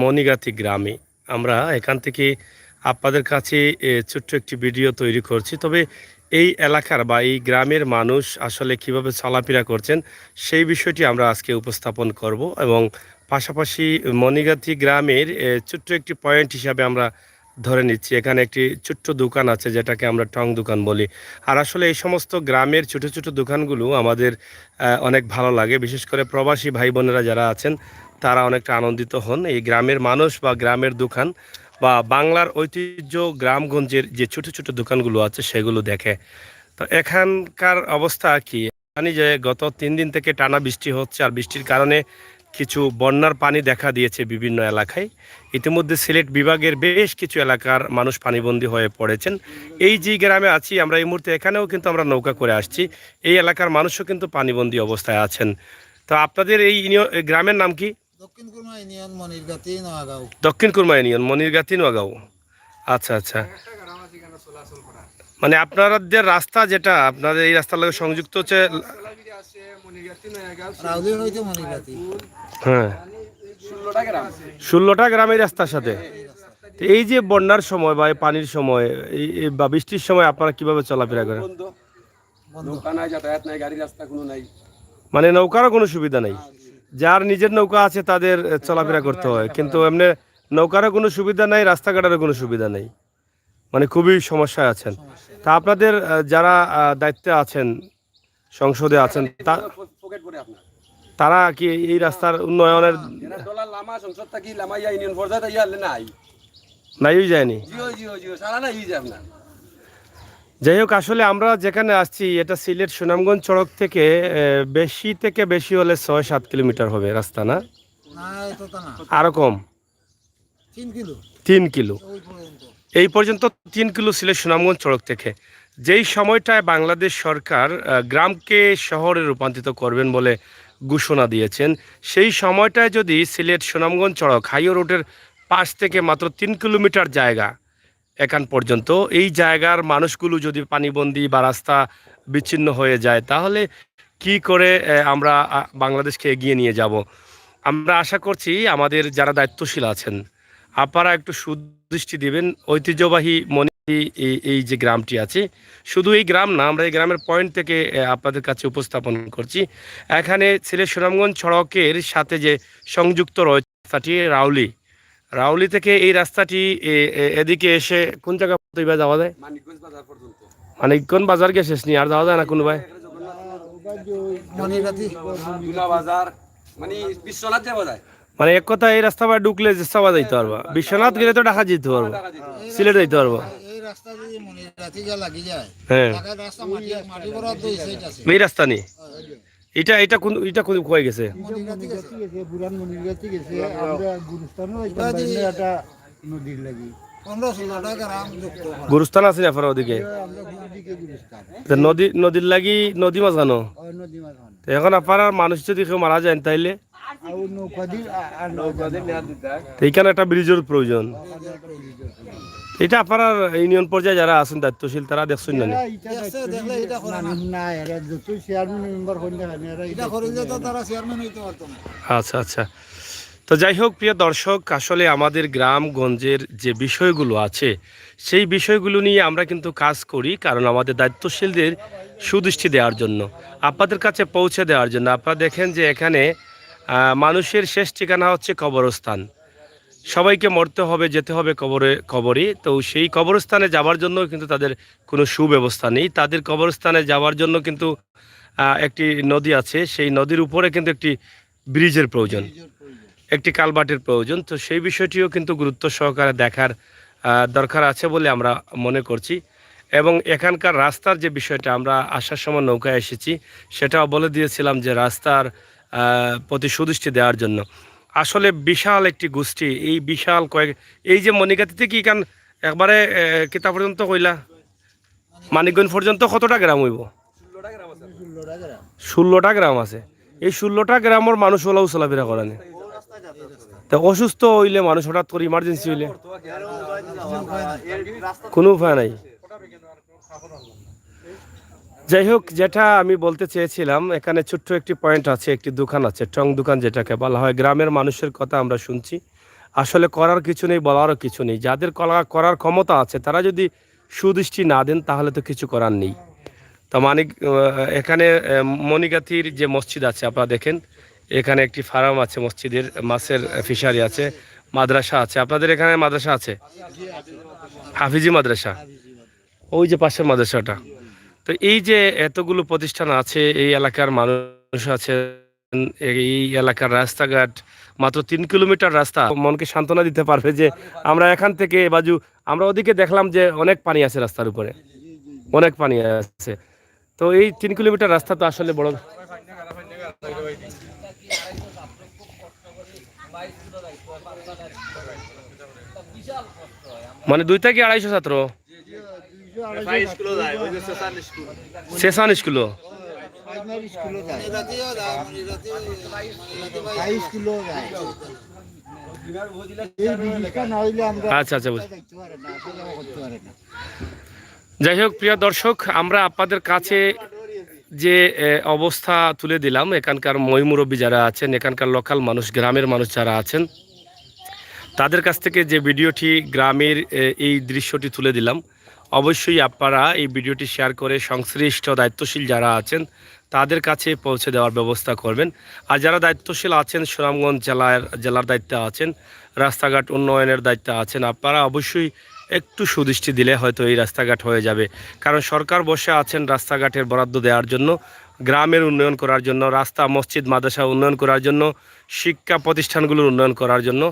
মণিগাতি গ্রামে আমরা এখান থেকে আপনাদের কাছে ছোট্ট একটি ভিডিও তৈরি করছি। তবে এই এলাকার বা এই গ্রামের মানুষ আসলে কিভাবে চলাফেরা করছেন সেই বিষয়টি আমরা আজকে উপস্থাপন করব এবং পাশাপাশি মণিগাতি গ্রামের ছোট্ট একটি পয়েন্ট হিসাবে আমরা ধরে নিচ্ছি এখানে একটি ছোট্ট দোকান আছে যেটাকে আমরা টং দোকান বলি। আর আসলে এই সমস্ত গ্রামের ছোট ছোট দোকানগুলো আমাদের অনেক ভালো লাগে, বিশেষ করে প্রবাসী ভাই বোনেরা যারা আছেন তারা অনেকটা আনন্দিত হন এই গ্রামের মানুষ বা গ্রামের দোকান বা বাংলার ঐতিহ্য গ্রামগঞ্জের যে ছোট ছোট দোকানগুলো আছে সেগুলো দেখে। তো এখানকার অবস্থা কি জানি যে গত 3 দিন থেকে টানা বৃষ্টি হচ্ছে, আর বৃষ্টির কারণে কিছু বন্যার পানি দেখা দিয়েছে বিভিন্ন এলাকায়। ইতিমধ্যে সিলেট বিভাগের বেশ কিছু এলাকার মানুষ পানিবন্দী হয়ে পড়েছেন। এই যে গ্রামে আছি আমরা এই মুহূর্তে, এখানেও কিন্তু আমরা নৌকা করে আসছি, এই এলাকার মানুষও কিন্তু পানিবন্দী অবস্থায় আছেন। তো আপনাদের এই গ্রামের নাম কি? দক্ষিণ কুরমা ইউনিয়ন মনিরগাতি নোয়াগাঁও। দক্ষিণ কুরমা ইউনিয়ন মনিরগাতি নোয়াগাঁও। আচ্ছা আচ্ছা, মানে আপনাদের রাস্তা যেটা আপনাদের এই রাস্তার লগে সংযুক্ত হচ্ছে। রাউলির হইতে মনিরগাতি। হ্যাঁ, 16টা গ্রামের রাস্তার সাথে। তো এই যে বন্যার সময় বা এই পানির সময় বা বৃষ্টির সময় আপনারা কিভাবে চলাফেরা করেন? মানে নৌকারও কোনো সুবিধা নেই, যার নিজের নৌকা আছে তাদের চলাফেরা করতে হয়, কিন্তু এমনি নৌকারও কোনো সুবিধা নেই, রাস্তাঘাটেরও কোনো সুবিধা নেই, মানে খুবই সমস্যায় আছেন। তা আপনাদের যারা দায়িত্বে আছেন, সংসদে আছেন, তারা কি এই রাস্তার উন্নয়নের নাই যায়নি? যাই হোক, আসলে আমরা যেখানে আসছি এটা সিলেট সুনামগঞ্জ সড়ক থেকে বেশি হলে 6-7 কিলোমিটার হবে রাস্তা, না আরো কম? 3 কিলো এই পর্যন্ত 3 কিলো সিলেট সুনামগঞ্জ সড়ক থেকে। যেই সময়টায় বাংলাদেশ সরকার গ্রামকে শহরে রূপান্তরিত করবেন বলে ঘোষণা দিয়েছেন, সেই সময়টায় যদি সিলেট সুনামগঞ্জ সড়ক হাইওয়ে রোডের পাশ থেকে মাত্র 3 কিলোমিটার জায়গা এখান পর্যন্ত, এই জায়গার মানুষগুলো যদি পানিবন্দী বা রাস্তা বিচ্ছিন্ন হয়ে যায়, তাহলে কি করে আমরা বাংলাদেশকে এগিয়ে নিয়ে যাব? আমরা আশা করছি আমাদের যারা দায়িত্বশীল আছেন আপনারা একটু সুদৃষ্টি দিবেন। ঐতিহ্যবাহী এই যে গ্রামটি আছে, শুধু এই গ্রাম না, আমরা এই গ্রামের পয়েন্ট থেকে আপনাদের কাছে উপস্থাপন করছি। এখানে সিলেট সুনামগঞ্জ সড়কের সাথে যে সংযুক্ত রয়েছে রাস্তাটি রাউলি থেকে এই রাস্তাটি এদিকে এসে কোন জায়গা যাওয়া যায়? মানিকগঞ্জ বাজার গিয়ে শেষ নিয়ে আর যাওয়া যায় না কোনো ভাই? মানে এক কথা এই রাস্তা বা ঢুকলে চেষ্টা যাইতে পারবা, বিশ্বনাথ গেলে তো ঢাকা যেতে পারবো, সিলেট যাইতে পারবো। হ্যাঁ, এই রাস্তা নেই। এটা কোন কয়ে গেছে? গুরুস্থান আছে আপনার ওদিকে? নদীর লাগি নদী মাঝখানো। এখন আপনার মানুষ যদি কেউ মারা যায় তাইলে এইখানে একটা ব্রিজের প্রয়োজন। এটা আপনার ইউনিয়ন পর্যায়ে যারা আছেন দায়িত্বশীল তারা দেখছেন না? আচ্ছা আচ্ছা। তো যাই হোক, প্রিয় দর্শক, আসলে আমাদের গ্রামগঞ্জের যে বিষয়গুলো আছে সেই বিষয়গুলো নিয়ে আমরা কিন্তু কাজ করি, কারণ আমাদের দায়িত্বশীলদের সুদৃষ্টি দেওয়ার জন্য, আপনাদের কাছে পৌঁছে দেওয়ার জন্য। আপনারা দেখেন যে এখানে মানুষের শেষ ঠিকানা হচ্ছে কবরস্থান। সবাইকে মরতে হবে, যেতে হবে কবরে। তো সেই কবরস্থানে যাওয়ার জন্য কিন্তু তাদের কোনো সুব্যবস্থা নেই। তাদের কবরস্থানে যাওয়ার জন্য কিন্তু একটি নদী আছে, সেই নদীর উপরে কিন্তু একটি ব্রিজের প্রয়োজন, একটি কালভার্টের প্রয়োজন। তো সেই বিষয়টিও কিন্তু গুরুত্ব সহকারে দেখার দরকার আছে বলে আমরা মনে করছি। এবং এখানকার রাস্তার যে বিষয়টা, আমরা আসার সময় নৌকায় এসেছি, সেটাও বলে দিয়েছিলাম যে রাস্তার প্রতি সুদৃষ্টি দেওয়ার জন্য। আসলে বিশাল একটি গোষ্ঠী, এই বিশাল এই যে মণিগাতি থেকে এখান একবারে কিতা পর্যন্ত কইলা মানিকগঞ্জ পর্যন্ত কতটা গ্রাম হইব? 16টা গ্রাম আছে। এই 16টা গ্রামের মানুষ হলেও চলাফেরা করে না। তা অসুস্থ হইলে মানুষ হঠাৎ করে ইমার্জেন্সি হইলে কোনো উপায় নাই। যাই হোক, যেটা আমি বলতে চেয়েছিলাম, এখানে ছোট্ট একটি পয়েন্ট আছে, একটি দোকান আছে, টং দোকান যেটাকে বলা হয়। গ্রামের মানুষের কথা আমরা শুনছি, আসলে করার কিছু নেই, বলারও কিছু নেই। যাদের করার ক্ষমতা আছে তারা যদি সুদৃষ্টি না দেন তাহলে তো কিছু করার নেই। তো মানিক এখানে মণিগাতির যে মসজিদ আছে আপনারা দেখেন, এখানে একটি ফার্ম আছে, মসজিদের মাছের ফিশারি আছে, মাদ্রাসা আছে। আপনাদের এখানে মাদ্রাসা আছে, হাফিজি মাদ্রাসা, ওই যে পাশের মাদ্রাসাটা। তো এই যে এতগুলো প্রতিষ্ঠান আছে, এই এলাকার মানুষ আছে, এই এলাকার রাস্তাঘাট মাত্র 3 কিলোমিটার রাস্তা, মনকে সান্ত্বনা দিতে পারবে যে আমরা এখান থেকে বাজু, আমরা ওদিকে দেখলাম যে অনেক পানি আছে রাস্তার উপরে, অনেক পানি আছে। তো এই 3 কিলোমিটার রাস্তা তো আসলে বড়, মানে 2 থেকে 250 ছাত্র, 46 কিলো। মনিরাতিও যায়, মনিরাতিও আচ্ছা আচ্ছা, যাই হোক প্রিয় দর্শক, আমরা আপনাদের কাছে যে অবস্থা তুলে দিলাম, এখানকার ময়মুরব্বী যারা আছেন, এখানকার লোকাল মানুষ, গ্রামের মানুষ যারা আছেন, তাদের কাছ থেকে যে ভিডিওটি, গ্রামের এই দৃশ্যটি তুলে দিলাম, অবশ্যই আপনারা এই ভিডিওটি শেয়ার করে সংশ্লিষ্ট দায়িত্বশীল যারা আছেন তাদের কাছে পৌঁছে দেওয়ার ব্যবস্থা করবেন। আর যারা দায়িত্বশীল আছেন, সুনামগঞ্জ জেলার দায়িত্বে আছেন, রাস্তাঘাট উন্নয়নের দায়িত্বে আছেন, আপনারা অবশ্যই একটু সুদৃষ্টি দিলে হয়তো এই রাস্তাঘাট হয়ে যাবে। কারণ সরকার বসে আছেন রাস্তাঘাটের বরাদ্দ দেওয়ার জন্য, গ্রামের উন্নয়ন করার জন্য, রাস্তা, মসজিদ, মাদ্রাসা উন্নয়ন করার জন্য, শিক্ষা প্রতিষ্ঠানগুলোর উন্নয়ন করার জন্য।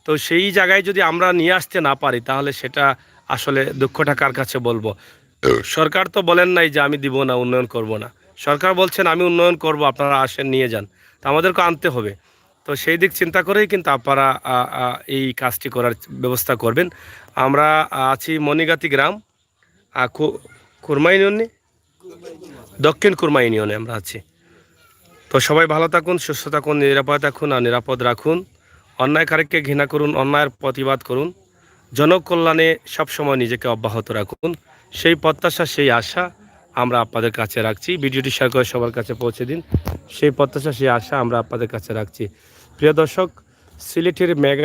তো সেই জায়গায় যদি আমরা নিয়ে আসতে না পারি তাহলে সেটা আসলে দুঃখটা কার কাছে বলবো। সরকার তো বলেন নাই যে আমি দিব না, উন্নয়ন করব না। সরকার বলছেন আমি উন্নয়ন করব, আপনারা আসেন নিয়ে যান। তো আমাদেরকে আনতে হবে। তো সেই দিক চিন্তা করেই কিন্তু আপনারা এই কাজটি করার ব্যবস্থা করবেন। আমরা আছি মণিগাতি গ্রাম, কুরমা ইউনিয়নে, দক্ষিণ কুরমা ইউনিয়নে আমরা আছি। তো সবাই ভালো থাকুন, সুস্থ থাকুন, নিরাপদ থাকুন আর নিরাপদ রাখুন। অন্যায়কারীকে ঘৃণা করুন, অন্যায়ের প্রতিবাদ করুন, জনকল্যাণে সবসময় নিজেকে অব্যাহত রাখুন। সেই প্রত্যাশা, সেই আশা আমরা আপনাদের কাছে রাখছি। ভিডিওটি শেয়ার করে সবার কাছে পৌঁছে দিন। সেই প্রত্যাশা, সেই আশা আমরা আপনাদের কাছে রাখছি। প্রিয় দর্শক, সিলেটের মেগা